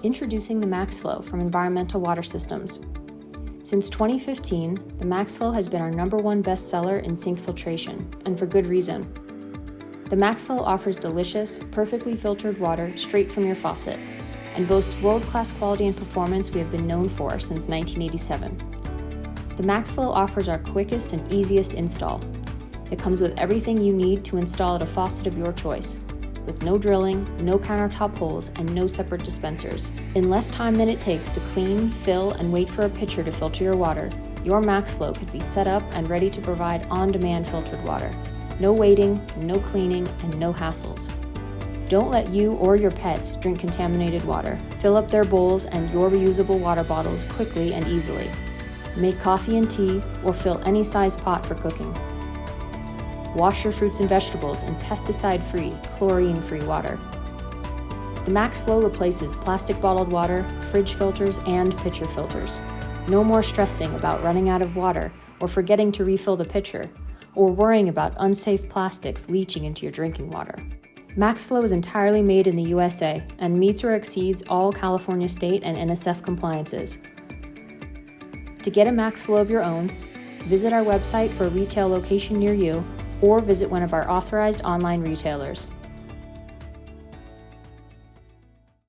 Introducing the MaxFlow from Environmental Water Systems. Since 2015, the MaxFlow has been our #1 bestseller in sink filtration, and for good reason. The MaxFlow offers delicious, perfectly filtered water straight from your faucet, and boasts world-class quality and performance we have been known for since 1987. The MaxFlow offers our quickest and easiest install. It comes with everything you need to install at a faucet of your choice, with no drilling, no countertop holes, and no separate dispensers. In less time than it takes to clean, fill, and wait for a pitcher to filter your water, your MaxFlow could be set up and ready to provide on-demand filtered water. No waiting, no cleaning, and no hassles. Don't let you or your pets drink contaminated water. Fill up their bowls and your reusable water bottles quickly and easily. Make coffee and tea, or fill any size pot for cooking. Wash your fruits and vegetables in pesticide-free, chlorine-free water. The MaxFlow replaces plastic bottled water, fridge filters, and pitcher filters. No more stressing about running out of water or forgetting to refill the pitcher, or worrying about unsafe plastics leaching into your drinking water. MaxFlow is entirely made in the USA and meets or exceeds all California state and NSF compliances. To get a MaxFlow of your own, visit our website for a retail location near you, or visit one of our authorized online retailers.